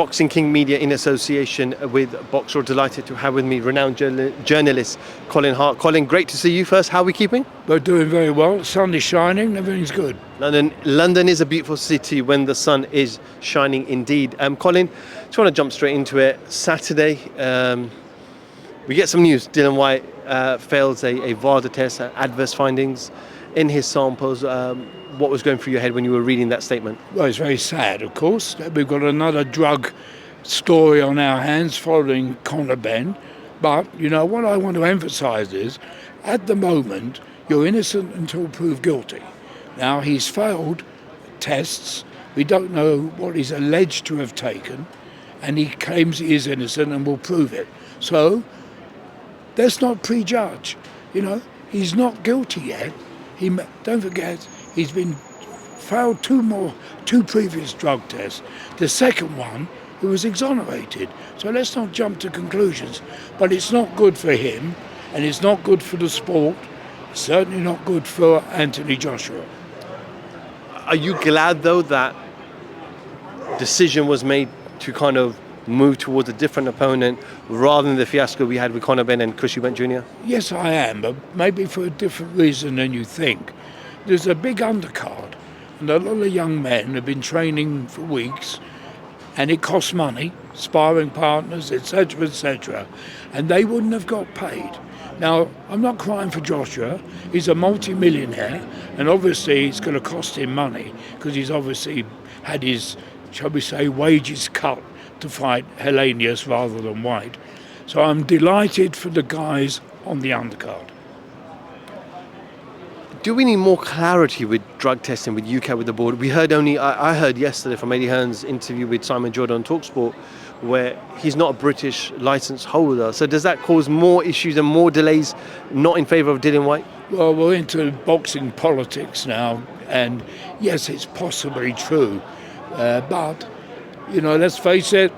Boxing King Media in association with Boxer. Delighted to have with me renowned journalist Colin Hart. Colin, great to see you first. How are we keeping? We're doing very well. The sun is shining, everything's good. London is a beautiful city when the sun is shining indeed. Colin, just want to jump straight into it. Saturday, we get some news. Dillian Whyte fails a VADA test, adverse findings in his samples. What was going through your head when you were reading that statement? Well, it's very sad, of course. We've got another drug story on our hands following Conor Ben. But, you know, what I want to emphasise is, at the moment, you're innocent until proved guilty. Now, he's failed tests. We don't know what he's alleged to have taken. And he claims he is innocent and will prove it. So, let's not prejudge. You know, he's not guilty yet. Don't forget, he's been failed two previous drug tests. The second one, he was exonerated. So let's not jump to conclusions. But it's not good for him, and it's not good for the sport. It's certainly not good for Anthony Joshua. Are you glad, though, that decision was made to kind of move towards a different opponent rather than the fiasco we had with Conor Ben and Chris Eubank Jr.? Yes, I am, but maybe for a different reason than you think. There's a big undercard, and a lot of young men have been training for weeks, and it costs money, sparring partners, etc., and they wouldn't have got paid. Now, I'm not crying for Joshua. He's a multi-millionaire, and obviously it's going to cost him money because he's obviously had his, shall we say, wages cut to fight HELENIUS rather than White. So I'm delighted for the guys on the undercard. Do we need more clarity with drug testing with UK, with the board? We heard I heard yesterday from Eddie Hearn's interview with Simon Jordan on TalkSport, where he's not a British licence holder. So does that cause more issues and more delays, not in favour of Dillian Whyte? Well, we're into boxing politics now, and yes, it's possibly true. But, you know, let's face it,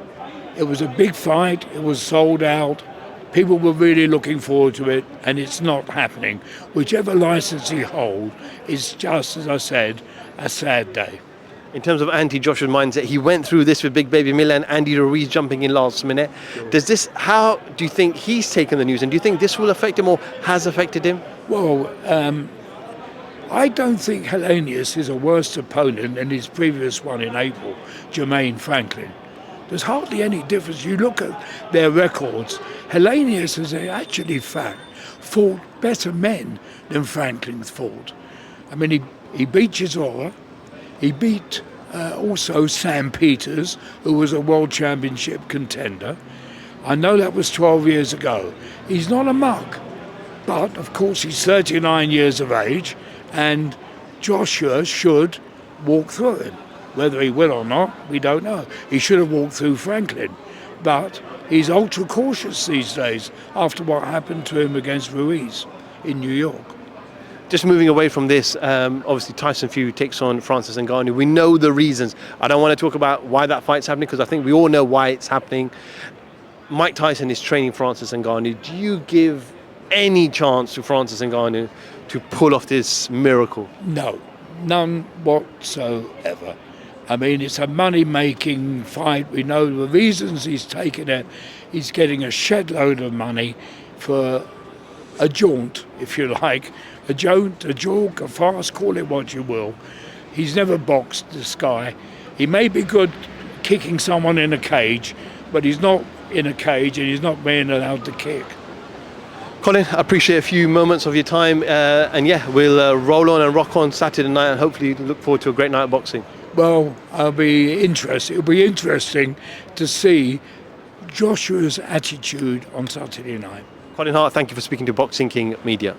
it was a big fight, it was sold out. People were really looking forward to it, and it's not happening. Whichever licence he holds is just, as I said, a sad day. In terms of anti-Joshua's mindset, he went through this with Big Baby Miller and Andy Ruiz jumping in last minute. How do you think he's taken the news, and do you think this will affect him or has affected him? Well, I don't think HELENIUS is a worse opponent than his previous one in April, Jermaine Franklin. There's hardly any difference. You look at their records, HELENIUS has actually fought better men than Franklin's fought. I mean, he beat Chisora, he beat also Sam Peters, who was a world championship contender. I know that was 12 years ago. He's not a mug, but of course he's 39 years of age, and Joshua should walk through him. Whether he will or not, we don't know. He should have walked through Franklin, but he's ultra cautious these days after what happened to him against Ruiz in New York. Just moving away from this, obviously Tyson Fury takes on Francis Ngannou. We know the reasons. I don't want to talk about why that fight's happening because I think we all know why it's happening. Mike Tyson is training Francis Ngannou. Do you give any chance to Francis Ngannou to pull off this miracle? No, none whatsoever. I mean, it's a money-making fight. We know the reasons he's taken it. He's getting a shed load of money for a jaunt, if you like. A jaunt, a jog, a farce, call it what you will. He's never boxed, this guy. He may be good kicking someone in a cage, but he's not in a cage and he's not being allowed to kick. Colin, I appreciate a few moments of your time. And yeah, we'll roll on and rock on Saturday night and hopefully look forward to a great night of boxing. Well, It'll be interesting to see Joshua's attitude on Saturday night. Colin Hart, thank you for speaking to Boxing King Media.